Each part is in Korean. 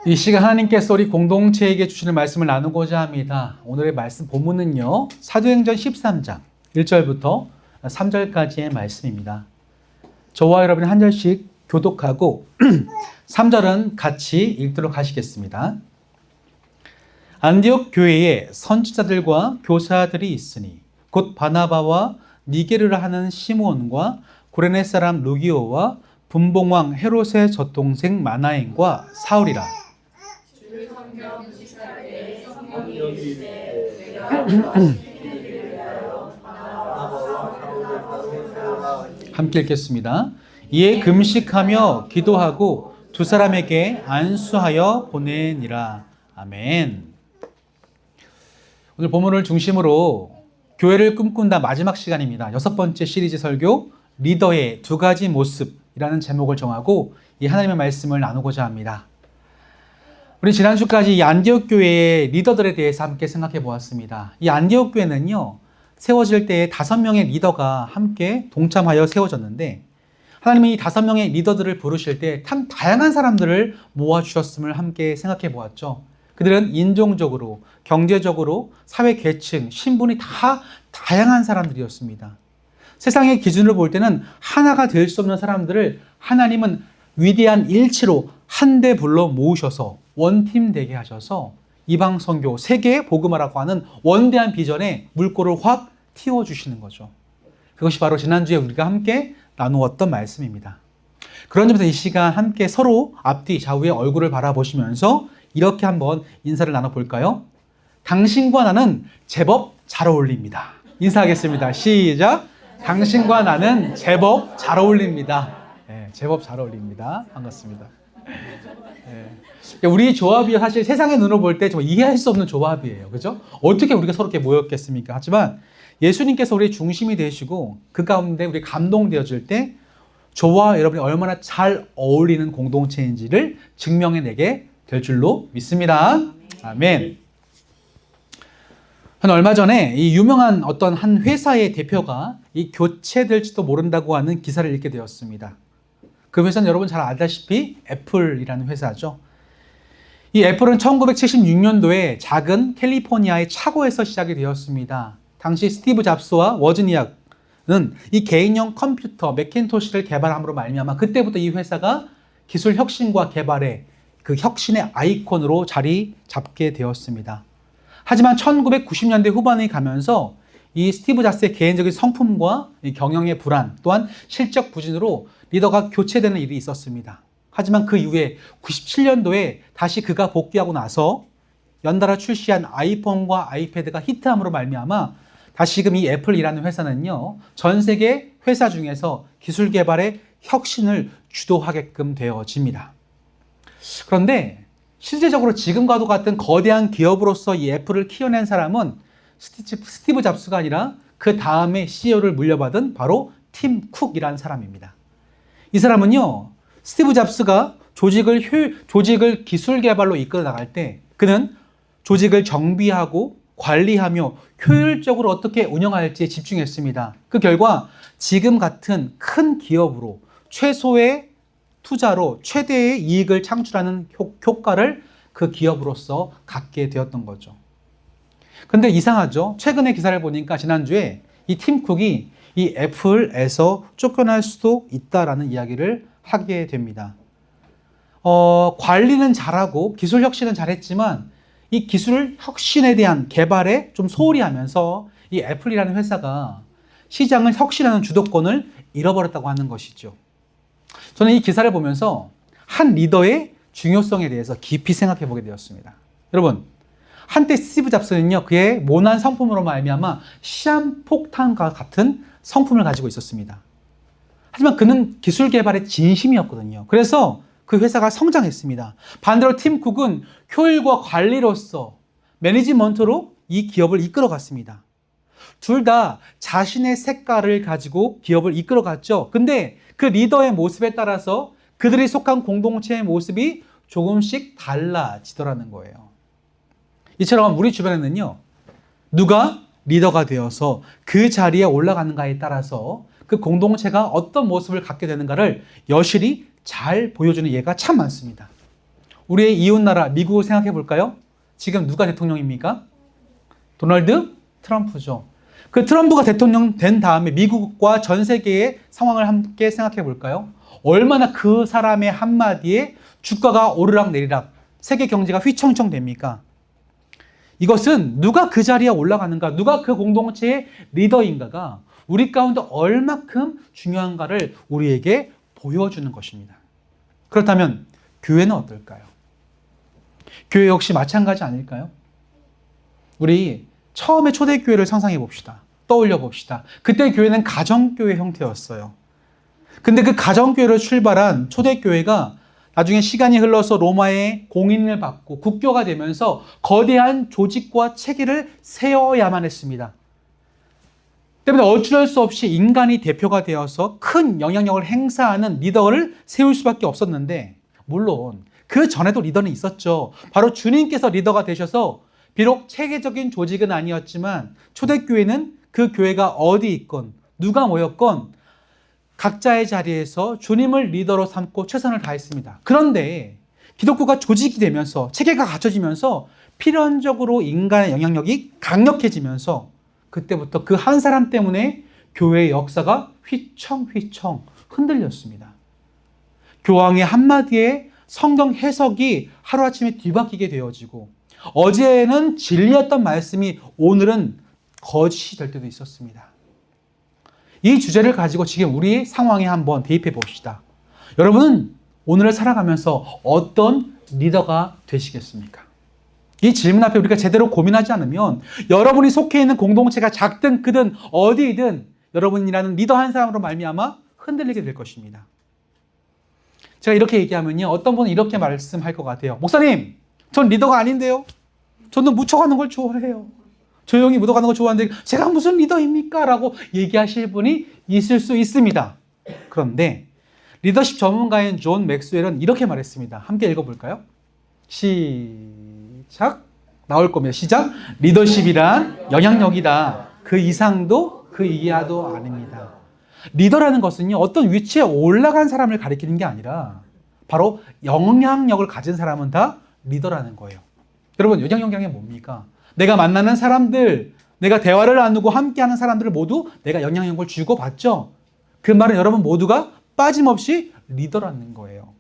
이 시간 하나님께서 우리 공동체에게 주시는 말씀을 나누고자 합니다. 오늘의 말씀 본문은요, 사도행전 13장 1절부터 3절까지의 말씀입니다. 저와 여러분이 한 절씩 교독하고 3절은 같이 읽도록 하시겠습니다. 안디옥 교회에 선지자들과 교사들이 있으니 곧 바나바와 니게르라 하는 시몬과 구레네 사람 루기오와 분봉왕 헤롯의 젖동생 마나엔과 사울이라. 함께 읽겠습니다. 이에 금식하며 기도하고 두 사람에게 안수하여 보내니라. 아멘. 오늘 본문을 중심으로 교회를 꿈꾼다 마지막 시간입니다. 6번째 시리즈 설교 리더의 두 가지 모습이라는 제목을 정하고 이 하나님의 말씀을 나누고자 합니다. 우리 지난주까지 이 안디옥 교회의 리더들에 대해서 함께 생각해 보았습니다. 이 안디옥 교회는요, 세워질 때에 5명의 리더가 함께 동참하여 세워졌는데, 하나님이 이 5명의 리더들을 부르실 때 참 다양한 사람들을 모아주셨음을 함께 생각해 보았죠. 그들은 인종적으로, 경제적으로, 사회 계층, 신분이 다 다양한 사람들이었습니다. 세상의 기준으로 볼 때는 하나가 될 수 없는 사람들을 하나님은 위대한 일치로 한데 불러 모으셔서 원팀 되게 하셔서 이방 선교, 세계 복음화라고 하는 원대한 비전에 물꼬를 확 틔워주시는 거죠. 그것이 바로 지난주에 우리가 함께 나누었던 말씀입니다. 그런 점에서 이 시간 함께 서로 앞뒤 좌우의 얼굴을 바라보시면서 이렇게 한번 인사를 나눠볼까요? 당신과 나는 제법 잘 어울립니다. 인사하겠습니다. 시작! 당신과 나는 제법 잘 어울립니다. 네, 제법 잘 어울립니다. 반갑습니다. 네. 우리 조합이 사실 세상의 눈으로 볼 때 정말 이해할 수 없는 조합이에요. 그죠? 어떻게 우리가 서로 이렇게 모였겠습니까? 하지만 예수님께서 우리의 중심이 되시고 그 가운데 우리 감동되어질 때 저와 여러분이 얼마나 잘 어울리는 공동체인지를 증명해내게 될 줄로 믿습니다. 아멘. 저는 얼마 전에 이 유명한 어떤 한 회사의 대표가 이 교체될지도 모른다고 하는 기사를 읽게 되었습니다. 그 회사는 여러분 잘 알다시피 애플이라는 회사죠. 이 애플은 1976년도에 작은 캘리포니아의 차고에서 시작이 되었습니다. 당시 스티브 잡스와 워즈니악은 이 개인용 컴퓨터 매cin토시를 개발함으로 말미암아 그때부터 이 회사가 기술 혁신과 개발의 그 혁신의 아이콘으로 자리 잡게 되었습니다. 하지만 1990년대 후반에 가면서 이 스티브 잡스의 개인적인 성품과 이 경영의 불안 또한 실적 부진으로 리더가 교체되는 일이 있었습니다. 하지만 그 이후에 97년도에 다시 그가 복귀하고 나서 연달아 출시한 아이폰과 아이패드가 히트함으로 말미암아 다시금 이 애플이라는 회사는요, 전 세계 회사 중에서 기술 개발의 혁신을 주도하게끔 되어집니다. 그런데 실제적으로 지금과도 같은 거대한 기업으로서 이 애플을 키워낸 사람은 스티브 잡스가 아니라 그 다음에 CEO를 물려받은 바로 팀 쿡이라는 사람입니다. 이 사람은요, 스티브 잡스가 조직을 기술 개발로 이끌어 나갈 때 그는 조직을 정비하고 관리하며 효율적으로 어떻게 운영할지에 집중했습니다. 그 결과 지금 같은 큰 기업으로 최소의 투자로 최대의 이익을 창출하는 효과를 그 기업으로서 갖게 되었던 거죠. 근데 이상하죠? 최근에 기사를 보니까 지난주에 이 팀 쿡이 이 애플에서 쫓겨날 수도 있다라는 이야기를 하게 됩니다. 관리는 잘하고 기술 혁신은 잘했지만 이 기술 혁신에 대한 개발에 좀 소홀히 하면서 이 애플이라는 회사가 시장을 혁신하는 주도권을 잃어버렸다고 하는 것이죠. 저는 이 기사를 보면서 한 리더의 중요성에 대해서 깊이 생각해 보게 되었습니다. 여러분, 한때 스티브 잡스는요, 그의 모난 성품으로 말미암아 시한폭탄과 같은 성품을 가지고 있었습니다. 하지만 그는 기술 개발에 진심이었거든요. 그래서 그 회사가 성장했습니다. 반대로 팀 쿡은 효율과 관리로서 매니지먼트로 이 기업을 이끌어갔습니다. 둘 다 자신의 색깔을 가지고 기업을 이끌어갔죠. 근데 그 리더의 모습에 따라서 그들이 속한 공동체의 모습이 조금씩 달라지더라는 거예요. 이처럼 우리 주변에는요, 누가 리더가 되어서 그 자리에 올라가는가에 따라서 그 공동체가 어떤 모습을 갖게 되는가를 여실히 잘 보여주는 예가 참 많습니다. 우리의 이웃나라 미국을 생각해 볼까요? 지금 누가 대통령입니까? 도널드 트럼프죠. 그 트럼프가 대통령 된 다음에 미국과 전 세계의 상황을 함께 생각해 볼까요? 얼마나 그 사람의 한마디에 주가가 오르락내리락, 세계 경제가 휘청휘청 됩니까? 이것은 누가 그 자리에 올라가는가, 누가 그 공동체의 리더인가가 우리 가운데 얼마큼 중요한가를 우리에게 보여주는 것입니다. 그렇다면 교회는 어떨까요? 교회 역시 마찬가지 아닐까요? 우리 처음에 초대교회를 상상해 봅시다. 떠올려 봅시다. 그때 교회는 가정교회 형태였어요. 근데 그 가정교회로 출발한 초대교회가 나중에 시간이 흘러서 로마의 공인을 받고 국교가 되면서 거대한 조직과 체계를 세워야만 했습니다. 때문에 어쩔 수 없이 인간이 대표가 되어서 큰 영향력을 행사하는 리더를 세울 수밖에 없었는데, 물론 그 전에도 리더는 있었죠. 바로 주님께서 리더가 되셔서 비록 체계적인 조직은 아니었지만 초대교회는 그 교회가 어디 있건 누가 모였건 각자의 자리에서 주님을 리더로 삼고 최선을 다했습니다. 그런데 기독교가 조직이 되면서 체계가 갖춰지면서 필연적으로 인간의 영향력이 강력해지면서 그때부터 그 한 사람 때문에 교회의 역사가 휘청휘청 흔들렸습니다. 교황의 한마디에 성경 해석이 하루아침에 뒤바뀌게 되어지고, 어제는 진리였던 말씀이 오늘은 거짓이 될 때도 있었습니다. 이 주제를 가지고 지금 우리 상황에 한번 대입해 봅시다. 여러분은 오늘을 살아가면서 어떤 리더가 되시겠습니까? 이 질문 앞에 우리가 제대로 고민하지 않으면 여러분이 속해 있는 공동체가 작든 크든 어디든 여러분이라는 리더 한 사람으로 말미암아 흔들리게 될 것입니다. 제가 이렇게 얘기하면요, 어떤 분은 이렇게 말씀할 것 같아요. 목사님, 전 리더가 아닌데요. 저는 묻혀가는 걸 좋아해요. 조용히 묻어가는 걸 좋아하는데 제가 무슨 리더입니까? 라고 얘기하실 분이 있을 수 있습니다. 그런데 리더십 전문가인 존 맥스웰은 이렇게 말했습니다. 함께 읽어볼까요? 시작. 나올 겁니다. 시작. 리더십이란 영향력이다. 그 이상도 그 이하도 아닙니다. 리더라는 것은요, 어떤 위치에 올라간 사람을 가리키는 게 아니라 바로 영향력을 가진 사람은 다 리더라는 거예요. 여러분, 영향력이 뭡니까? 내가 만나는 사람들, 내가 대화를 나누고 함께하는 사람들을 모두 내가 영향력을 주고받죠. 그 말은 여러분 모두가 빠짐없이 리더라는 거예요.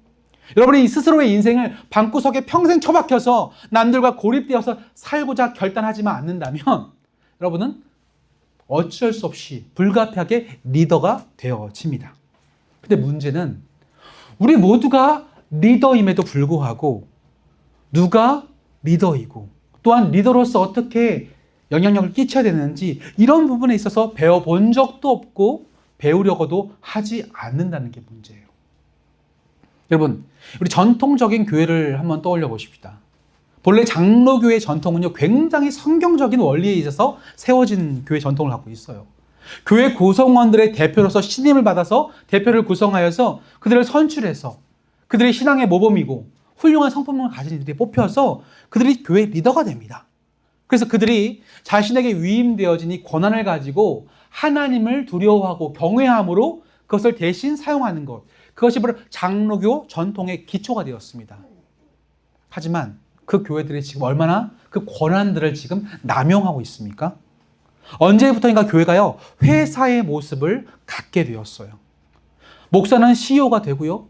여러분이 스스로의 인생을 방구석에 평생 처박혀서 남들과 고립되어서 살고자 결단하지만 않는다면 여러분은 어쩔 수 없이 불가피하게 리더가 되어집니다. 근데 문제는 우리 모두가 리더임에도 불구하고 누가 리더이고 또한 리더로서 어떻게 영향력을 끼쳐야 되는지 이런 부분에 있어서 배워본 적도 없고 배우려고도 하지 않는다는 게 문제예요. 여러분, 우리 전통적인 교회를 한번 떠올려 보십시다. 본래 장로교회 전통은요, 굉장히 성경적인 원리에 있어서 세워진 교회 전통을 갖고 있어요. 교회 구성원들의 대표로서 신임을 받아서 대표를 구성하여서 그들을 선출해서 그들의 신앙의 모범이고 훌륭한 성품을 가진 이들이 뽑혀서 그들이 교회 리더가 됩니다. 그래서 그들이 자신에게 위임되어진 이 권한을 가지고 하나님을 두려워하고 경외함으로 그것을 대신 사용하는 것, 그것이 바로 장로교 전통의 기초가 되었습니다. 하지만 그 교회들이 지금 얼마나 그 권한들을 지금 남용하고 있습니까? 언제부터인가 교회가요, 회사의 모습을 갖게 되었어요. 목사는 CEO가 되고요,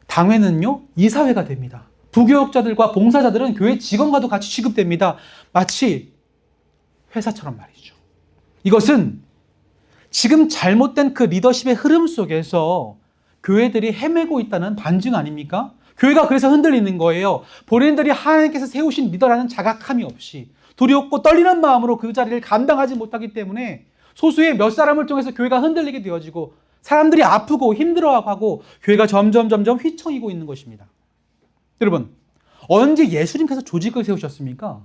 당회는요, 이사회가 됩니다. 부교역자들과 봉사자들은 교회 직원과도 같이 취급됩니다. 마치 회사처럼 말이죠. 이것은 지금 잘못된 그 리더십의 흐름 속에서 교회들이 헤매고 있다는 반증 아닙니까? 교회가 그래서 흔들리는 거예요. 본인들이 하나님께서 세우신 리더라는 자각함이 없이 두렵고 떨리는 마음으로 그 자리를 감당하지 못하기 때문에 소수의 몇 사람을 통해서 교회가 흔들리게 되어지고 사람들이 아프고 힘들어하고 교회가 점점 휘청이고 있는 것입니다. 여러분, 언제 예수님께서 조직을 세우셨습니까?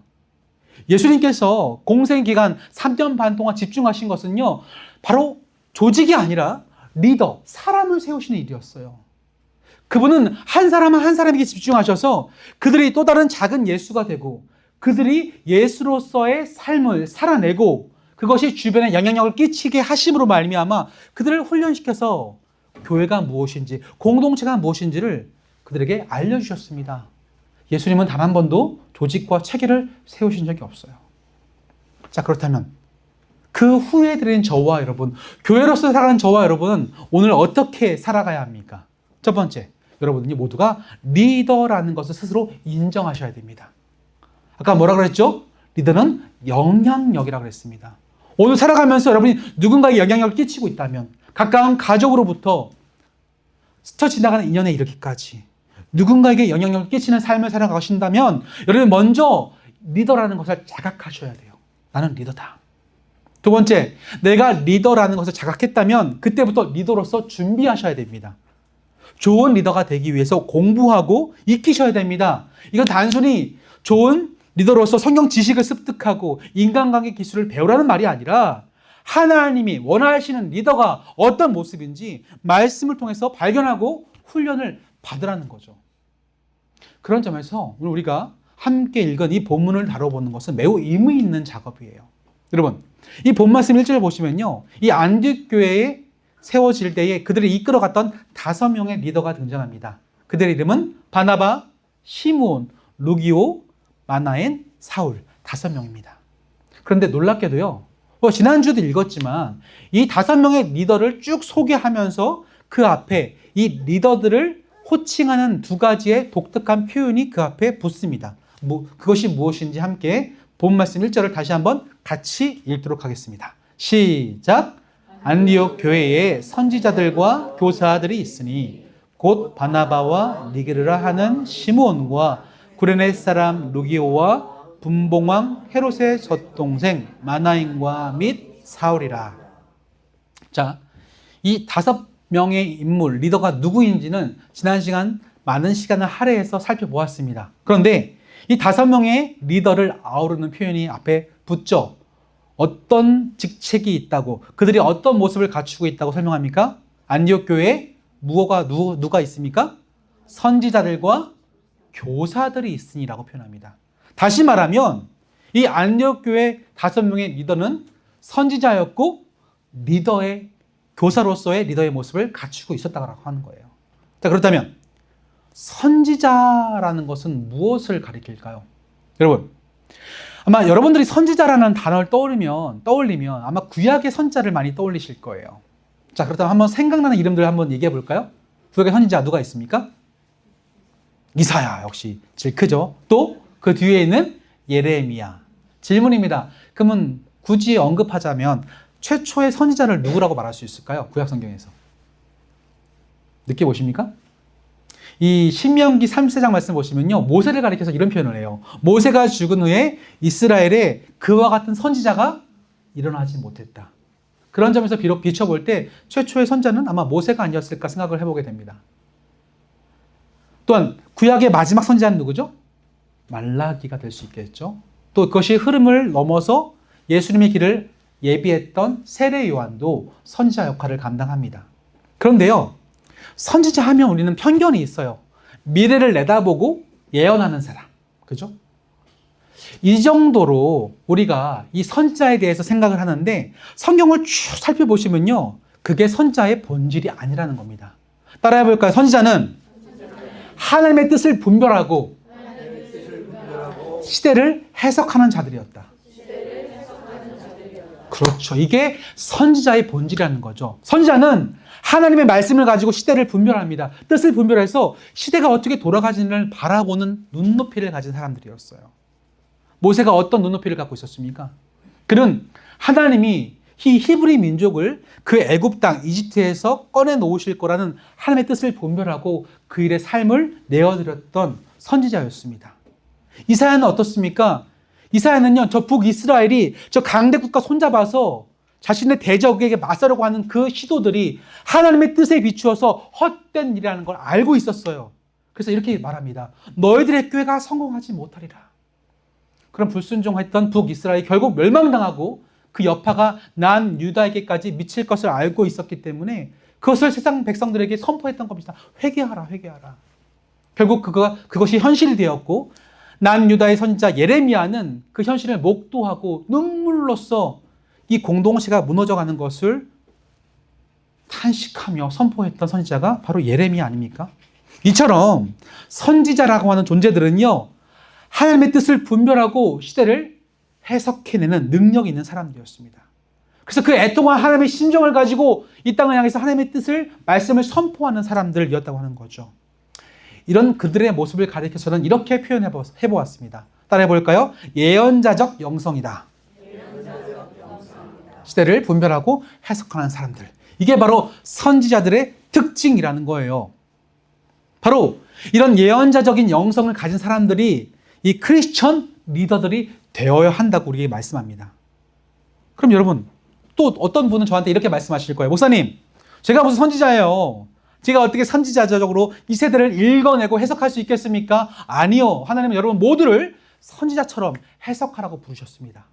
예수님께서 공생기간 3년 반 동안 집중하신 것은요, 바로 조직이 아니라 리더, 사람을 세우시는 일이었어요. 그분은 한 사람 한 사람에게 집중하셔서 그들이 또 다른 작은 예수가 되고 그들이 예수로서의 삶을 살아내고 그것이 주변에 영향력을 끼치게 하심으로 말미암아 그들을 훈련시켜서 교회가 무엇인지, 공동체가 무엇인지를 그들에게 알려주셨습니다. 예수님은 단 한 번도 조직과 체계를 세우신 적이 없어요. 자, 그렇다면 그 후에 드린 저와 여러분, 교회로서 살아가는 저와 여러분은 오늘 어떻게 살아가야 합니까? 첫 번째, 여러분이 모두가 리더라는 것을 스스로 인정하셔야 됩니다. 아까 뭐라 그랬죠? 리더는 영향력이라고 그랬습니다. 오늘 살아가면서 여러분이 누군가의 영향력을 끼치고 있다면, 가까운 가족으로부터 스쳐 지나가는 인연에 이르기까지 누군가에게 영향력을 끼치는 삶을 살아가신다면 여러분 먼저 리더라는 것을 자각하셔야 돼요. 나는 리더다. 두 번째, 내가 리더라는 것을 자각했다면 그때부터 리더로서 준비하셔야 됩니다. 좋은 리더가 되기 위해서 공부하고 익히셔야 됩니다. 이건 단순히 좋은 리더로서 성경 지식을 습득하고 인간관계 기술을 배우라는 말이 아니라 하나님이 원하시는 리더가 어떤 모습인지 말씀을 통해서 발견하고 훈련을 받으라는 거죠. 그런 점에서 오늘 우리가 함께 읽은 이 본문을 다뤄보는 것은 매우 의미 있는 작업이에요. 여러분, 이 본 말씀 1절을 보시면요, 이 안디옥 교회에 세워질 때에 그들을 이끌어갔던 5명의 리더가 등장합니다. 그들의 이름은 바나바, 시므온, 루기오, 마나엔, 사울 5명입니다. 그런데 놀랍게도요, 지난주도 읽었지만 이 5명의 리더를 쭉 소개하면서 그 앞에 이 리더들을 호칭하는 2가지의 독특한 표현이 그 앞에 붙습니다. 그것이 무엇인지 함께 본 말씀 1절을 다시 한번 같이 읽도록 하겠습니다. 시작! 안디옥 교회에 선지자들과 교사들이 있으니 곧 바나바와 니게르라 하는 시므온과 구레네 사람 루기오와 분봉왕 헤롯의 젖동생 마나인과 및 사울이라. 자, 이 5명의 인물, 리더가 누구인지는 지난 시간 많은 시간을 할애해서 살펴보았습니다. 그런데 이 5명의 리더를 아우르는 표현이 앞에 붙죠. 어떤 직책이 있다고, 그들이 어떤 모습을 갖추고 있다고 설명합니까? 안디옥 교회에 누가 있습니까? 선지자들과 교사들이 있으니라고 표현합니다. 다시 말하면 이 안디옥 교회 5명의 리더는 선지자였고 교사로서의 리더의 모습을 갖추고 있었다고 하는 거예요. 자, 그렇다면 선지자라는 것은 무엇을 가리킬까요? 여러분, 아마 여러분들이 선지자라는 단어를 떠올리면 아마 구약의 선자를 많이 떠올리실 거예요. 자, 그렇다면 한번 생각나는 이름들 한번 얘기해 볼까요? 구약의 선지자 누가 있습니까? 이사야 역시 제일 크죠. 또 그 뒤에 있는 예레미야. 질문입니다. 그러면 굳이 언급하자면 최초의 선지자를 누구라고 말할 수 있을까요? 구약 성경에서. 느껴보십니까? 이 신명기 3세장 말씀 보시면요, 모세를 가리켜서 이런 표현을 해요. 모세가 죽은 후에 이스라엘에 그와 같은 선지자가 일어나지 못했다. 그런 점에서 비춰볼 때 최초의 선자는 아마 모세가 아니었을까 생각을 해보게 됩니다. 또한 구약의 마지막 선지자는 누구죠? 말라기가 될 수 있겠죠. 또 그것이 흐름을 넘어서 예수님의 길을 예비했던 세례 요한도 선지자 역할을 감당합니다. 그런데요, 선지자 하면 우리는 편견이 있어요. 미래를 내다보고 예언하는 사람. 그죠? 이 정도로 우리가 이 선지자에 대해서 생각을 하는데 성경을 쭉 살펴보시면요, 그게 선지자의 본질이 아니라는 겁니다. 따라해 볼까요? 선지자는 하나님의 뜻을 분별하고 시대를 해석하는 자들이었다. 그렇죠. 이게 선지자의 본질이라는 거죠. 선지자는 하나님의 말씀을 가지고 시대를 분별합니다. 뜻을 분별해서 시대가 어떻게 돌아가지를 바라보는 눈높이를 가진 사람들이었어요. 모세가 어떤 눈높이를 갖고 있었습니까? 그는 하나님이 이 히브리 민족을 그 애굽 땅 이집트에서 꺼내 놓으실 거라는 하나님의 뜻을 분별하고 그 일의 삶을 내어드렸던 선지자였습니다. 이사야는 어떻습니까? 이사야는요, 저 북이스라엘이 저 강대국가 손잡아서 자신의 대적에게 맞서려고 하는 그 시도들이 하나님의 뜻에 비추어서 헛된 일이라는 걸 알고 있었어요. 그래서 이렇게 말합니다. 너희들의 꾀가 성공하지 못하리라. 그럼 불순종했던 북이스라엘이 결국 멸망당하고 그 여파가 난 유다에게까지 미칠 것을 알고 있었기 때문에 그것을 세상 백성들에게 선포했던 겁니다. 회개하라, 회개하라. 결국 그것이 현실이 되었고 난 유다의 선지자 예레미야는 그 현실을 목도하고 눈물로써 이 공동체가 무너져가는 것을 탄식하며 선포했던 선지자가 바로 예레미야 아닙니까? 이처럼 선지자라고 하는 존재들은요, 하나님의 뜻을 분별하고 시대를 해석해내는 능력이 있는 사람들이었습니다. 그래서 그 애통한 하나님의 심정을 가지고 이 땅을 향해서 하나님의 뜻을, 말씀을 선포하는 사람들이었다고 하는 거죠. 이런 그들의 모습을 가리켜서는 이렇게 표현해보았습니다. 따라해볼까요? 예언자적 영성이다. 시대를 분별하고 해석하는 사람들. 이게 바로 선지자들의 특징이라는 거예요. 바로 이런 예언자적인 영성을 가진 사람들이 이 크리스천 리더들이 되어야 한다고 우리에게 말씀합니다. 그럼 여러분, 또 어떤 분은 저한테 이렇게 말씀하실 거예요. 목사님, 제가 무슨 선지자예요. 제가 어떻게 선지자적으로 이 세대를 읽어내고 해석할 수 있겠습니까? 아니요. 하나님은 여러분 모두를 선지자처럼 해석하라고 부르셨습니다.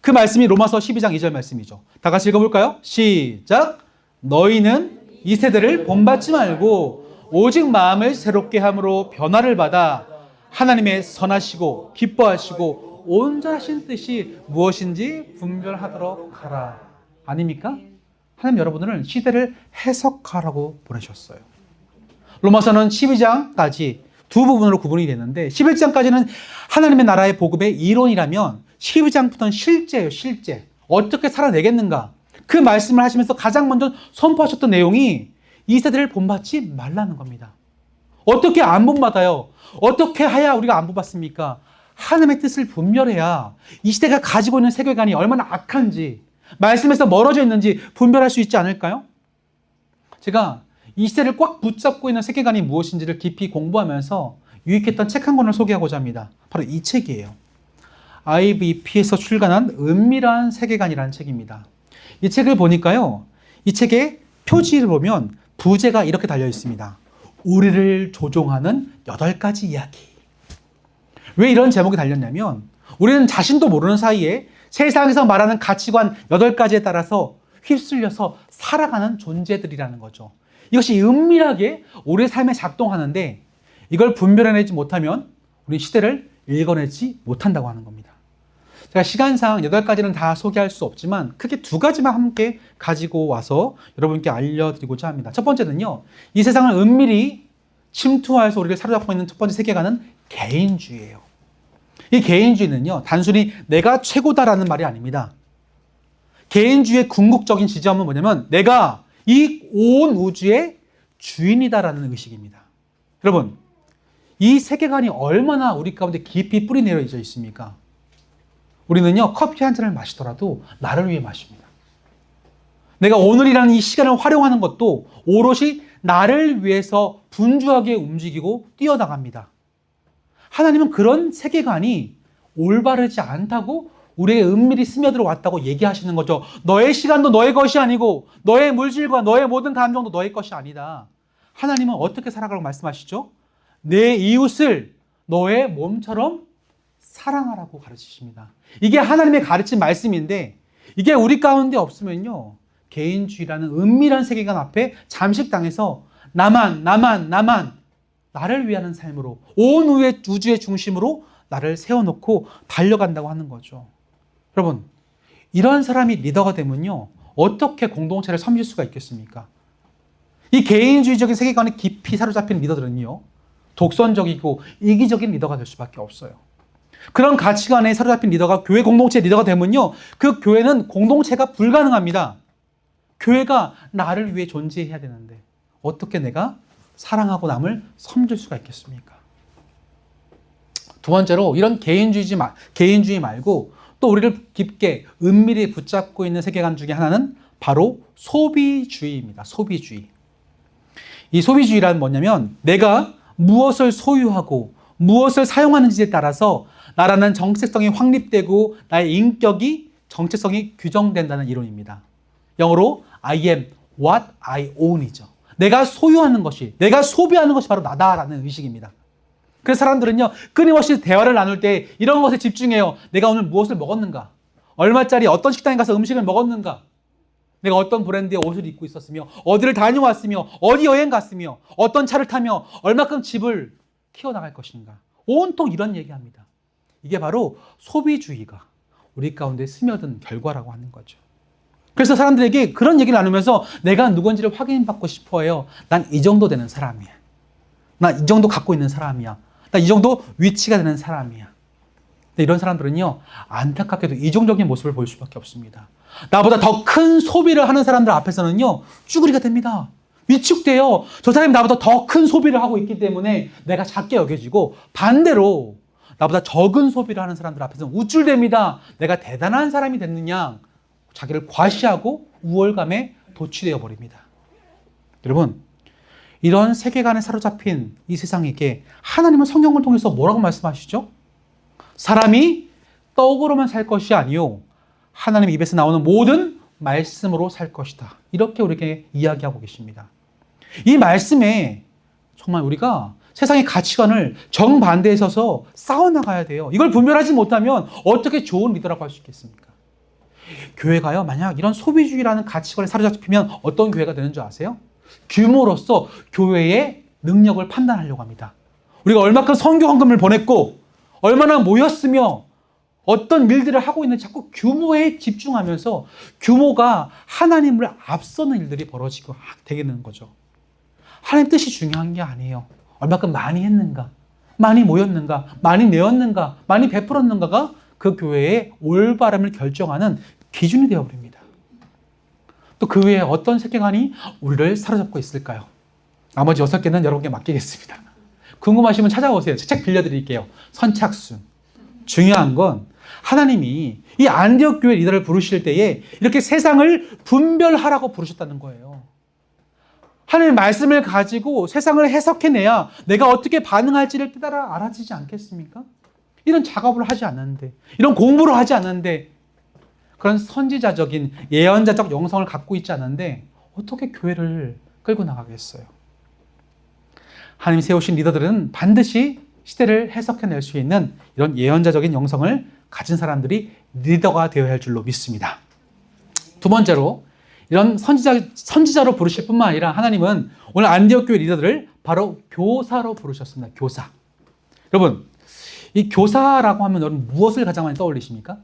그 말씀이 로마서 12장 2절 말씀이죠. 다 같이 읽어볼까요? 시작! 너희는 이 세대를 본받지 말고 오직 마음을 새롭게 함으로 변화를 받아 하나님의 선하시고 기뻐하시고 온전하신 뜻이 무엇인지 분별하도록 하라. 아닙니까? 하나님 여러분들은 시대를 해석하라고 보내셨어요. 로마서는 12장까지 두 부분으로 구분이 되는데 11장까지는 하나님의 나라의 복음의 이론이라면 12장부터는 실제예요. 실제. 어떻게 살아내겠는가. 그 말씀을 하시면서 가장 먼저 선포하셨던 내용이 이 세대를 본받지 말라는 겁니다. 어떻게 안 본받아요? 어떻게 해야 우리가 안 본받습니까? 하나님의 뜻을 분별해야 이 시대가 가지고 있는 세계관이 얼마나 악한지, 말씀에서 멀어져 있는지 분별할 수 있지 않을까요? 제가 이 시대를 꽉 붙잡고 있는 세계관이 무엇인지를 깊이 공부하면서 유익했던 책 한 권을 소개하고자 합니다. 바로 이 책이에요. IVP에서 출간한 은밀한 세계관이라는 책입니다. 이 책을 보니까요, 이 책의 표지를 보면 부제가 이렇게 달려 있습니다. 우리를 조종하는 8가지 이야기. 왜 이런 제목이 달렸냐면 우리는 자신도 모르는 사이에 세상에서 말하는 가치관 8가지에 따라서 휩쓸려서 살아가는 존재들이라는 거죠. 이것이 은밀하게 우리의 삶에 작동하는데 이걸 분별해내지 못하면 우리 시대를 읽어내지 못한다고 하는 겁니다. 제가 시간상 8가지는 다 소개할 수 없지만 크게 2가지만 함께 가지고 와서 여러분께 알려드리고자 합니다. 첫 번째는요, 이 세상을 은밀히 침투하여서 우리를 사로잡고 있는 첫 번째 세계관은 개인주의예요. 이 개인주의는요, 단순히 내가 최고다라는 말이 아닙니다. 개인주의의 궁극적인 지점은 뭐냐면 내가 이 온 우주의 주인이다라는 의식입니다. 여러분, 이 세계관이 얼마나 우리 가운데 깊이 뿌리 내려져 있습니까? 우리는요, 커피 한 잔을 마시더라도 나를 위해 마십니다. 내가 오늘이라는 이 시간을 활용하는 것도 오롯이 나를 위해서 분주하게 움직이고 뛰어나갑니다. 하나님은 그런 세계관이 올바르지 않다고 우리에게 은밀히 스며들어 왔다고 얘기하시는 거죠. 너의 시간도 너의 것이 아니고 너의 물질과 너의 모든 감정도 너의 것이 아니다. 하나님은 어떻게 살아가라고 말씀하시죠? 내 이웃을 너의 몸처럼 사랑하라고 가르치십니다. 이게 하나님의 가르친 말씀인데 이게 우리 가운데 없으면요, 개인주의라는 은밀한 세계관 앞에 잠식당해서 나만 나를 위하는 삶으로 온 우주의 중심으로 나를 세워놓고 달려간다고 하는 거죠. 여러분, 이런 사람이 리더가 되면요, 어떻게 공동체를 섬길 수가 있겠습니까? 이 개인주의적인 세계관에 깊이 사로잡힌 리더들은요, 독선적이고 이기적인 리더가 될 수밖에 없어요. 그런 가치관에 사로잡힌 리더가 교회 공동체 리더가 되면요, 그 교회는 공동체가 불가능합니다. 교회가 나를 위해 존재해야 되는데 어떻게 내가 사랑하고 남을 섬길 수가 있겠습니까? 두 번째로 이런 개인주의 말고 또 우리를 깊게 은밀히 붙잡고 있는 세계관 중에 하나는 바로 소비주의입니다. 소비주의. 이 소비주의란 뭐냐면 내가 무엇을 소유하고 무엇을 사용하는지에 따라서 나라는 정체성이 확립되고 나의 인격이 정체성이 규정된다는 이론입니다. 영어로 I am what I own이죠. 내가 소유하는 것이, 내가 소비하는 것이 바로 나다라는 의식입니다. 그래서 사람들은요, 끊임없이 대화를 나눌 때 이런 것에 집중해요. 내가 오늘 무엇을 먹었는가? 얼마짜리 어떤 식당에 가서 음식을 먹었는가? 내가 어떤 브랜드의 옷을 입고 있었으며 어디를 다녀왔으며 어디 여행 갔으며 어떤 차를 타며 얼마큼 집을 키워나갈 것인가? 온통 이런 얘기합니다. 이게 바로 소비주의가 우리 가운데 스며든 결과라고 하는 거죠. 그래서 사람들에게 그런 얘기를 나누면서 내가 누군지를 확인받고 싶어 해요. 난 이 정도 되는 사람이야. 나 이 정도 갖고 있는 사람이야. 나 이 정도 위치가 되는 사람이야. 근데 이런 사람들은요, 안타깝게도 이중적인 모습을 보일 수밖에 없습니다. 나보다 더 큰 소비를 하는 사람들 앞에서는요, 쭈구리가 됩니다. 위축돼요. 저 사람이 나보다 더 큰 소비를 하고 있기 때문에 내가 작게 여겨지고, 반대로 나보다 적은 소비를 하는 사람들 앞에서는 우쭐댑니다. 내가 대단한 사람이 됐느냐, 자기를 과시하고 우월감에 도취되어 버립니다. 여러분, 이런 세계관에 사로잡힌 이 세상에게 하나님은 성경을 통해서 뭐라고 말씀하시죠? 사람이 떡으로만 살 것이 아니요 하나님 입에서 나오는 모든 말씀으로 살 것이다. 이렇게 우리에게 이야기하고 계십니다. 이 말씀에 정말 우리가 세상의 가치관을 정반대에 서서 싸워나가야 돼요. 이걸 분별하지 못하면 어떻게 좋은 리더라고 할 수 있겠습니까? 교회가요, 만약 이런 소비주의라는 가치관에 사로잡히면 어떤 교회가 되는 줄 아세요? 규모로서 교회의 능력을 판단하려고 합니다. 우리가 얼마큼 선교 헌금을 보냈고 얼마나 모였으며 어떤 일들을 하고 있는지 자꾸 규모에 집중하면서 규모가 하나님을 앞서는 일들이 벌어지고 되는 거죠. 하나님 뜻이 중요한 게 아니에요. 얼마큼 많이 했는가, 많이 모였는가, 많이 내었는가, 많이 베풀었는가가 그 교회의 올바름을 결정하는 기준이 되어버립니다. 또 그 외에 어떤 세계관이 우리를 사로잡고 있을까요? 나머지 6개는 여러분께 맡기겠습니다. 궁금하시면 찾아오세요. 책 빌려드릴게요. 선착순. 중요한 건 하나님이 이 안디옥 교회 리더를 부르실 때에 이렇게 세상을 분별하라고 부르셨다는 거예요. 하나님의 말씀을 가지고 세상을 해석해내야 내가 어떻게 반응할지를 깨달아 알아지지 않겠습니까? 이런 작업을 하지 않았는데, 이런 공부를 하지 않았는데, 그런 선지자적인 예언자적 영성을 갖고 있지 않은데 어떻게 교회를 끌고 나가겠어요? 하나님 세우신 리더들은 반드시 시대를 해석해낼 수 있는 이런 예언자적인 영성을 가진 사람들이 리더가 되어야 할 줄로 믿습니다. 두 번째로, 이런 선지자로 부르실 뿐만 아니라 하나님은 오늘 안디옥 교회 리더들을 바로 교사로 부르셨습니다. 교사. 여러분, 이 교사라고 하면 여러분 무엇을 가장 많이 떠올리십니까?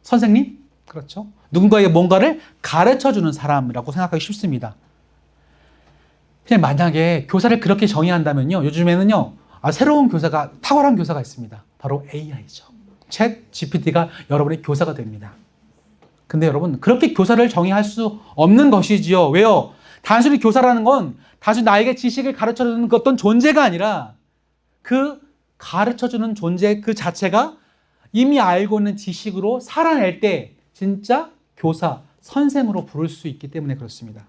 선생님? 그렇죠. 누군가에게 뭔가를 가르쳐주는 사람이라고 생각하기 쉽습니다. 그냥 만약에 교사를 그렇게 정의한다면요, 요즘에는요, 새로운 교사가, 탁월한 교사가 있습니다. 바로 AI죠. 챗 GPT가 여러분의 교사가 됩니다. 근데 여러분, 그렇게 교사를 정의할 수 없는 것이지요. 왜요? 단순히 교사라는 건 단순히 나에게 지식을 가르쳐주는 어떤 존재가 아니라 그 가르쳐주는 존재 그 자체가 이미 알고 있는 지식으로 살아낼 때 진짜 교사, 선생으로 부를 수 있기 때문에 그렇습니다.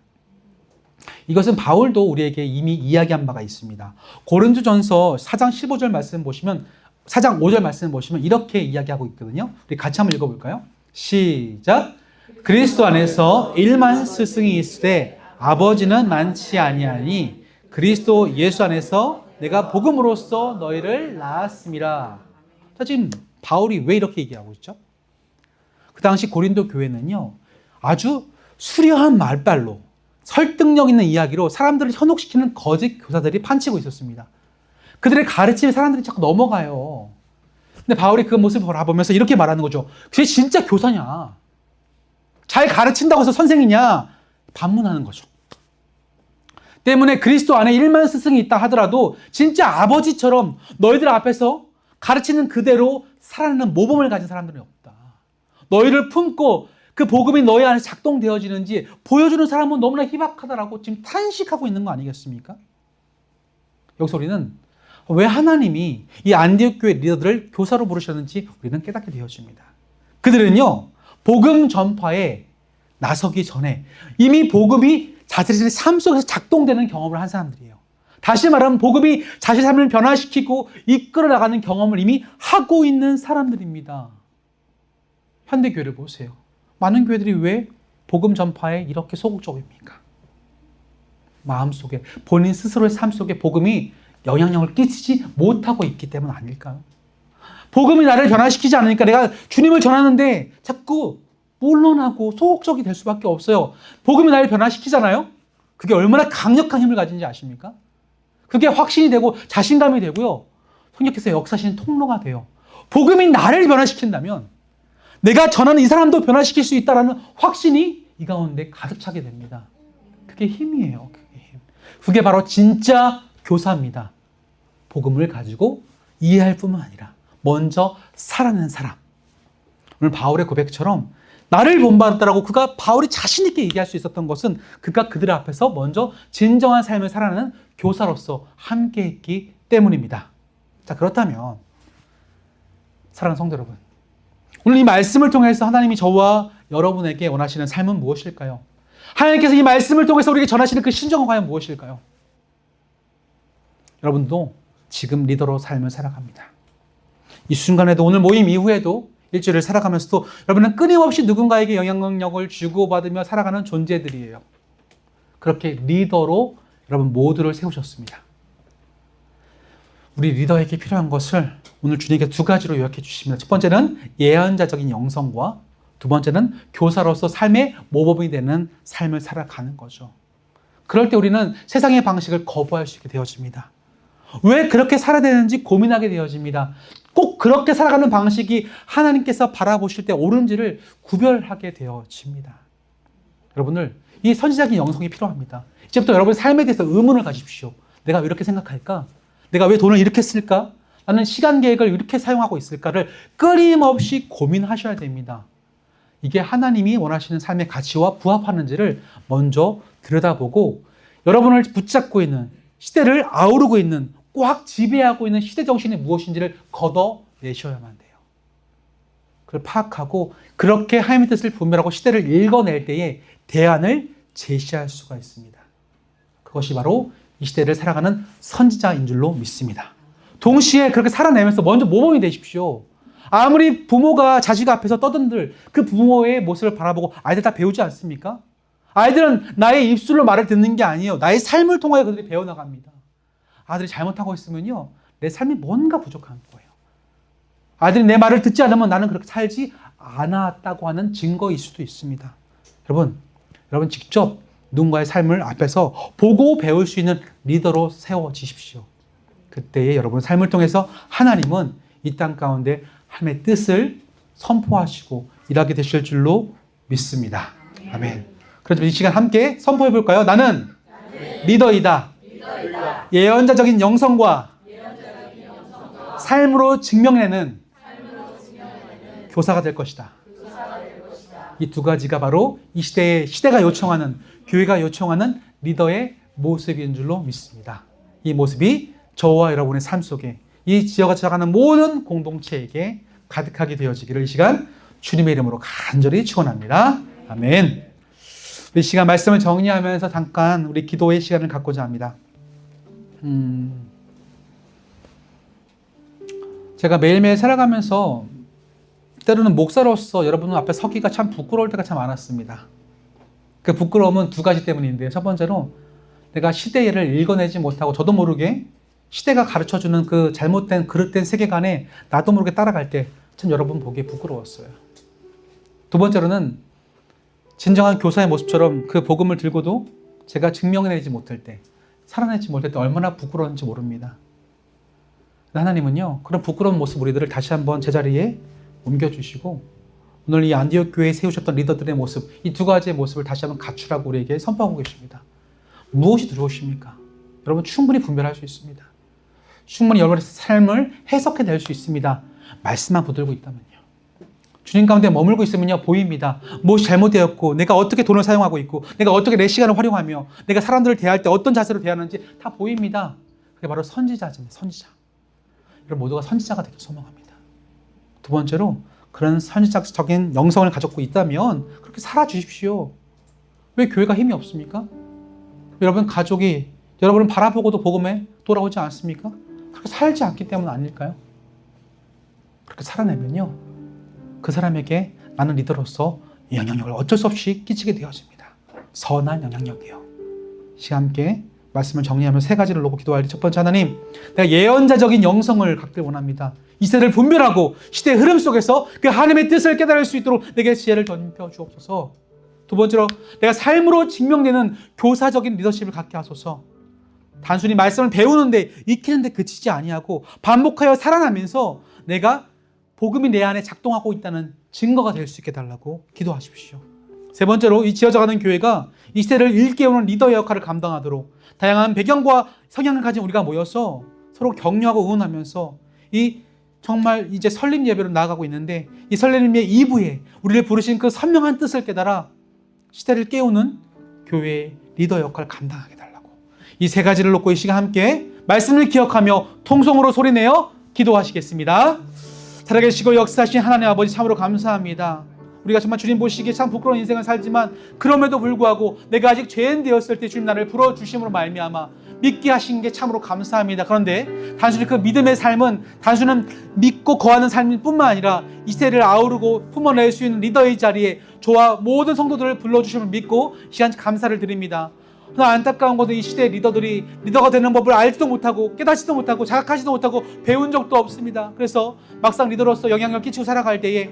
이것은 바울도 우리에게 이미 이야기한 바가 있습니다. 고린도전서 4장 15절 말씀 보시면, 4장 5절 말씀 보시면 이렇게 이야기하고 있거든요. 우리 같이 한번 읽어볼까요? 시작. 그리스도 안에서 1만 스승이 있으되 아버지는 많지 아니하니 그리스도 예수 안에서 내가 복음으로써 너희를 낳았음이라. 자, 지금 바울이 왜 이렇게 얘기하고 있죠? 그 당시 고린도 교회는요, 아주 수려한 말발로 설득력 있는 이야기로 사람들을 현혹시키는 거짓 교사들이 판치고 있었습니다. 그들의 가르침에 사람들이 자꾸 넘어가요. 근데 바울이 그 모습을 바라보면서 이렇게 말하는 거죠. 그게 진짜 교사냐? 잘 가르친다고 해서 선생이냐? 반문하는 거죠. 때문에 그리스도 안에 1만 스승이 있다 하더라도 진짜 아버지처럼 너희들 앞에서 가르치는 그대로 살아내는 모범을 가진 사람들은 없다. 너희를 품고 그 복음이 너희 안에 작동되어지는지 보여주는 사람은 너무나 희박하다라고 지금 탄식하고 있는 거 아니겠습니까? 여기서 우리는 왜 하나님이 이 안디옥 교회 리더들을 교사로 부르셨는지 우리는 깨닫게 되어집니다. 그들은요, 복음 전파에 나서기 전에 이미 복음이 자신의 삶 속에서 작동되는 경험을 한 사람들이에요. 다시 말하면 복음이 자신의 삶을 변화시키고 이끌어 나가는 경험을 이미 하고 있는 사람들입니다. 현대교회를 보세요. 많은 교회들이 왜 복음 전파에 이렇게 소극적입니까? 마음속에, 본인 스스로의 삶 속에 복음이 영향력을 끼치지 못하고 있기 때문 아닐까요? 복음이 나를 변화시키지 않으니까 내가 주님을 전하는데 자꾸 물러나고 소극적이 될 수밖에 없어요. 복음이 나를 변화시키잖아요? 그게 얼마나 강력한 힘을 가진지 아십니까? 그게 확신이 되고 자신감이 되고요. 성령께서 역사하시는 통로가 돼요. 복음이 나를 변화시킨다면 내가 전하는 이 사람도 변화시킬 수 있다는 확신이 이 가운데 가득 차게 됩니다. 그게 힘이에요. 그게 힘. 그게 바로 진짜 교사입니다. 복음을 가지고 이해할 뿐만 아니라 먼저 살아내는 사람. 오늘 바울의 고백처럼 나를 본받았다라고 그가 바울이 자신 있게 얘기할 수 있었던 것은 그가 그들 앞에서 먼저 진정한 삶을 살아내는 교사로서 함께 했기 때문입니다. 자, 그렇다면 사랑하는 성도 여러분, 오늘 이 말씀을 통해서 하나님이 저와 여러분에게 원하시는 삶은 무엇일까요? 하나님께서 이 말씀을 통해서 우리에게 전하시는 그 신정은 과연 무엇일까요? 여러분도 지금 리더로 삶을 살아갑니다. 이 순간에도 오늘 모임 이후에도 일주일을 살아가면서도 여러분은 끊임없이 누군가에게 영향력을 주고받으며 살아가는 존재들이에요. 그렇게 리더로 여러분 모두를 세우셨습니다. 우리 리더에게 필요한 것을 오늘 주님께 두 가지로 요약해 주십니다. 첫 번째는 예언자적인 영성과 두 번째는 교사로서 삶의 모범이 되는 삶을 살아가는 거죠. 그럴 때 우리는 세상의 방식을 거부할 수 있게 되어집니다. 왜 그렇게 살아야 되는지 고민하게 되어집니다. 꼭 그렇게 살아가는 방식이 하나님께서 바라보실 때 옳은지를 구별하게 되어집니다. 여러분들, 이 선지자적인 영성이 필요합니다. 이제부터 여러분 삶에 대해서 의문을 가지십시오. 내가 왜 이렇게 생각할까? 내가 왜 돈을 이렇게 쓸까? 나는 시간 계획을 이렇게 사용하고 있을까를 끊임없이 고민하셔야 됩니다. 이게 하나님이 원하시는 삶의 가치와 부합하는지를 먼저 들여다보고 여러분을 붙잡고 있는 시대를 아우르고 있는 꽉 지배하고 있는 시대 정신이 무엇인지를 걷어내셔야만 돼요. 그걸 파악하고 그렇게 하나님의 뜻을 분별하고 시대를 읽어낼 때에 대안을 제시할 수가 있습니다. 그것이 바로 이 시대를 살아가는 선지자인 줄로 믿습니다. 동시에 그렇게 살아내면서 먼저 모범이 되십시오. 아무리 부모가 자식 앞에서 떠든들 그 부모의 모습을 바라보고 아이들 다 배우지 않습니까? 아이들은 나의 입술로 말을 듣는 게 아니에요. 나의 삶을 통하여 그들이 배워나갑니다. 아들이 잘못하고 있으면요, 내 삶이 뭔가 부족한 거예요. 아들이 내 말을 듣지 않으면 나는 그렇게 살지 않았다고 하는 증거일 수도 있습니다. 여러분 직접 누군가의 삶을 앞에서 보고 배울 수 있는 리더로 세워지십시오. 그때의 여러분의 삶을 통해서 하나님은 이 땅 가운데 하나님의 뜻을 선포하시고 일하게 되실 줄로 믿습니다. 아멘. 그래서 이 시간 함께 선포해 볼까요? 나는 리더이다. 예언자적인 영성과 삶으로 증명해내는 교사가 될 것이다. 이 두 가지가 바로 이 시대가 요청하는, 교회가 요청하는 리더의 모습인 줄로 믿습니다. 이 모습이 저와 여러분의 삶 속에 이 지역을 찾아가는 모든 공동체에게 가득하게 되어지기를 이 시간 주님의 이름으로 간절히 축원합니다. 아멘. 이 시간 말씀을 정리하면서 잠깐 우리 기도의 시간을 갖고자 합니다. 제가 매일매일 살아가면서 때로는 목사로서 여러분 앞에 서기가 참 부끄러울 때가 참 많았습니다. 그 부끄러움은 두 가지 때문인데요. 첫 번째로 내가 시대를 읽어내지 못하고 저도 모르게 시대가 가르쳐주는 그 잘못된 그릇된 세계관에 나도 모르게 따라갈 때 참 여러분 보기에 부끄러웠어요. 두 번째로는 진정한 교사의 모습처럼 그 복음을 들고도 제가 증명해내지 못할 때, 살아내지 못할 때 얼마나 부끄러운지 모릅니다. 하나님은요, 그런 부끄러운 모습 우리들을 다시 한번 제자리에 옮겨주시고 오늘 이 안디옥 교회에 세우셨던 리더들의 모습, 이 두 가지의 모습을 다시 한번 갖추라고 우리에게 선포하고 계십니다. 무엇이 두려우십니까? 여러분 충분히 분별할 수 있습니다. 충분히 여러분의 삶을 해석해낼 수 있습니다. 말씀만 붙들고 있다면요. 주님 가운데 머물고 있으면요, 보입니다. 무엇이 잘못되었고 내가 어떻게 돈을 사용하고 있고 내가 어떻게 내 시간을 활용하며 내가 사람들을 대할 때 어떤 자세로 대하는지 다 보입니다. 그게 바로 선지자입니다. 선지자. 여러분 모두가 선지자가 되길 소망합니다. 두 번째로 그런 선지자적인 영성을 가지고 있다면 그렇게 살아주십시오. 왜 교회가 힘이 없습니까? 여러분 가족이 여러분을 바라보고도 복음에 돌아오지 않습니까? 그렇게 살지 않기 때문 아닐까요? 그렇게 살아내면요, 그 사람에게 나는 리더로서 영향력을 어쩔 수 없이 끼치게 되어집니다. 선한 영향력이요. 시간 함께 말씀을 정리하면 세 가지를 놓고 기도할 때 첫 번째, 하나님, 내가 예언자적인 영성을 갖길 원합니다. 이 세대를 분별하고 시대의 흐름 속에서 그 하나님의 뜻을 깨달을 수 있도록 내게 지혜를 던져 주옵소서. 두 번째로, 내가 삶으로 증명되는 교사적인 리더십을 갖게 하소서. 단순히 말씀을 배우는데 익히는데 그치지 아니하고 반복하여 살아나면서 내가 복음이 내 안에 작동하고 있다는 증거가 될 수 있게 달라고 기도하십시오. 세 번째로, 이 지어져가는 교회가 이 시대를 일깨우는 리더의 역할을 감당하도록 다양한 배경과 성향을 가진 우리가 모여서 서로 격려하고 응원하면서 이 정말 이제 설립 예배로 나아가고 있는데, 이 설립 예배 2부에 우리를 부르신 그 선명한 뜻을 깨달아 시대를 깨우는 교회의 리더 역할을 감당하게 달라고, 이 세 가지를 놓고 이 시간 함께 말씀을 기억하며 통성으로 소리내어 기도하시겠습니다. 살아계시고 역사하신 하나님 아버지, 참으로 감사합니다. 우리가 정말 주님 보시기에 참 부끄러운 인생을 살지만 그럼에도 불구하고 내가 아직 죄인 되었을 때 주님 나를 불어주심으로 말미암아 믿게 하신 게 참으로 감사합니다. 그런데 단순히 그 믿음의 삶은 단순히 믿고 거하는 삶일 뿐만 아니라 이 세대를 아우르고 품어낼 수 있는 리더의 자리에 저와 모든 성도들을 불러주심을 믿고 시간 감사를 드립니다. 그러나 안타까운 것은 이 시대의 리더들이 리더가 되는 법을 알지도 못하고 깨닫지도 못하고 자각하지도 못하고 배운 적도 없습니다. 그래서 막상 리더로서 영향력을 끼치고 살아갈 때에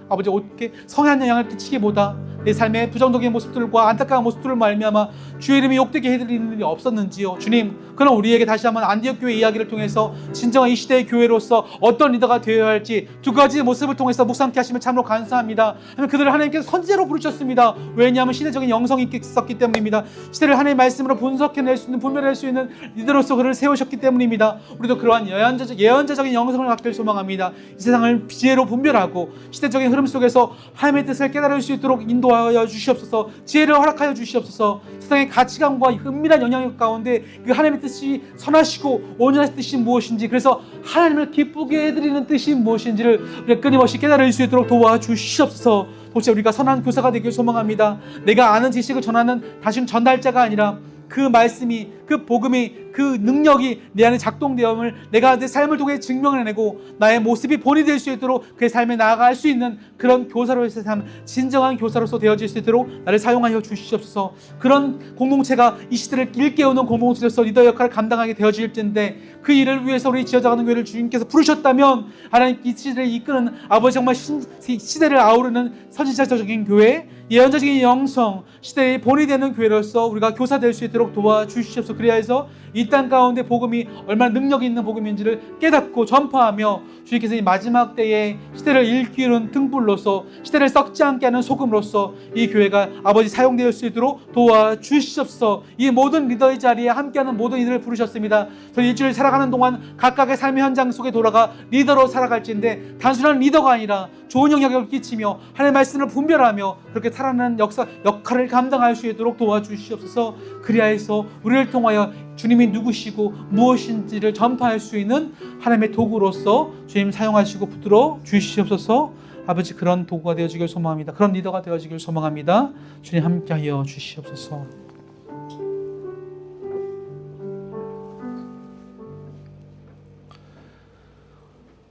아버지, 어떻게 성한 영향을 끼치기보다 내 삶의 부정적인 모습들과 안타까운 모습들을 말미암아 주의 이름이 욕되게 해드리는 일이 없었는지요. 주님, 그럼 우리에게 다시 한번 안디옥 교회 이야기를 통해서 진정한 이 시대의 교회로서 어떤 리더가 되어야 할지 두 가지 모습을 통해서 묵상케 하시면 참으로 감사합니다. 그들을 하나님께서 선지자로 부르셨습니다. 왜냐하면 시대적인 영성이 있었기 때문입니다. 시대를 하나님의 말씀으로 분석해낼 수 있는, 분별할 수 있는 리더로서 그를 세우셨기 때문입니다. 우리도 그러한 예언자적인 영성을 갖길 소망합니다. 이 세상을 지혜로 분별하고 시대적인 흐름 속에서 하나님의 뜻을 깨달을 수 있도록 인도하여 주시옵소서. 지혜를 허락하여 주시옵소서. 세상의 가치관과 은밀한 영향력 가운데 그 하나님의 뜻이 선하시고 온전한 뜻이 무엇인지, 그래서 하나님을 기쁘게 해드리는 뜻이 무엇인지를 우리가 끊임없이 깨달을 수 있도록 도와주시옵소서. 혹시 우리가 선한 교사가 되길 소망합니다. 내가 아는 지식을 전하는 단순 전달자가 아니라 그 말씀이, 그 복음이, 그 능력이 내 안에 작동되음을 내가 내 삶을 통해 증명해내고 나의 모습이 본이 될 수 있도록 그의 삶에 나아갈 수 있는 그런 교사로서의 삶, 진정한 교사로서 되어질 수 있도록 나를 사용하여 주시옵소서. 그런 공동체가 이 시대를 일깨우는 공동체로서 리더 역할을 감당하게 되어질 텐데, 그 일을 위해서 우리 지어져가는 교회를 주님께서 부르셨다면 하나님 이 시대를 이끄는 아버지, 정말 시대를 아우르는 선지자적인 교회, 예언자적인 영성, 시대의 본이 되는 교회로서 우리가 교사될 수 있도록 도와주시옵소서. 그래야 해서 이 땅 가운데 복음이 얼마나 능력이 있는 복음인지를 깨닫고 전파하며 주님께서 이 마지막 때에 시대를 일깨우는 등불로서, 시대를 썩지 않게 하는 소금으로서 이 교회가 아버지 사용될 수 있도록 도와주시옵소서. 이 모든 리더의 자리에 함께하는 모든 이들을 부르셨습니다. 저희 일주일 살아가는 동안 각각의 삶의 현장 속에 돌아가 리더로 살아갈지인데, 단순한 리더가 아니라 좋은 영향력을 끼치며 하나님의 말씀을 분별하며 그렇게 살아가는 역할을 감당할 수 있도록 도와주시옵소서. 그리하여서 우리를 통하여 주님이 누구시고 무엇인지를 전파할 수 있는 하나님의 도구로서 주님 사용하시고 붙들어 주시옵소서. 아버지, 그런 도구가 되어지길 소망합니다. 그런 리더가 되어지길 소망합니다. 주님 함께하여 주시옵소서.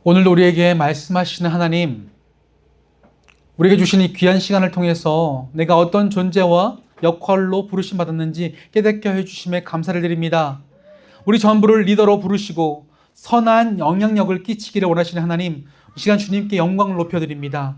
오늘도 우리에게 말씀하시는 하나님, 우리에게 주신 이 귀한 시간을 통해서 내가 어떤 존재와 역할로 부르심 받았는지 깨닫게 해주심에 감사를 드립니다. 우리 전부를 리더로 부르시고 선한 영향력을 끼치기를 원하시는 하나님, 이 시간 주님께 영광을 높여드립니다.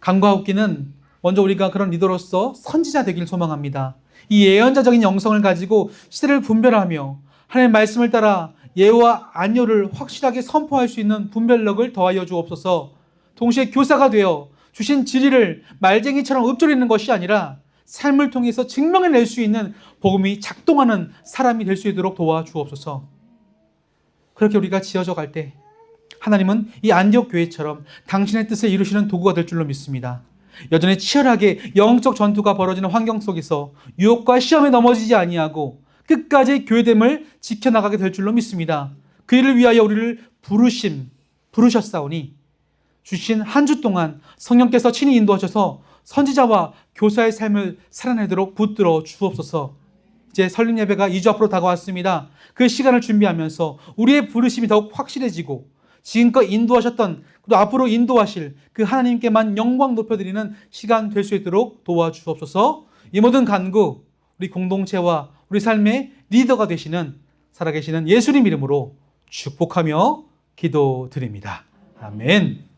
간과하옵기는 먼저 우리가 그런 리더로서 선지자 되길 소망합니다. 이 예언자적인 영성을 가지고 시대를 분별하며 하나님의 말씀을 따라 예와 아뇨를 확실하게 선포할 수 있는 분별력을 더하여 주옵소서. 동시에 교사가 되어 주신 진리를 말쟁이처럼 읊조리는 것이 아니라 삶을 통해서 증명해낼 수 있는 복음이 작동하는 사람이 될 수 있도록 도와주옵소서. 그렇게 우리가 지어져 갈 때 하나님은 이 안디옥 교회처럼 당신의 뜻을 이루시는 도구가 될 줄로 믿습니다. 여전히 치열하게 영적 전투가 벌어지는 환경 속에서 유혹과 시험에 넘어지지 아니하고 끝까지 교회됨을 지켜나가게 될 줄로 믿습니다. 그 일을 위하여 우리를 부르셨사오니 주신 한 주 동안 성령께서 친히 인도하셔서 선지자와 교사의 삶을 살아내도록 붙들어 주옵소서. 이제 설립 예배가 2주 앞으로 다가왔습니다. 그 시간을 준비하면서 우리의 부르심이 더욱 확실해지고 지금껏 인도하셨던, 또 앞으로 인도하실 그 하나님께만 영광 높여드리는 시간 될 수 있도록 도와주옵소서. 이 모든 간구 우리 공동체와 우리 삶의 리더가 되시는 살아계시는 예수님 이름으로 축복하며 기도드립니다. 아멘.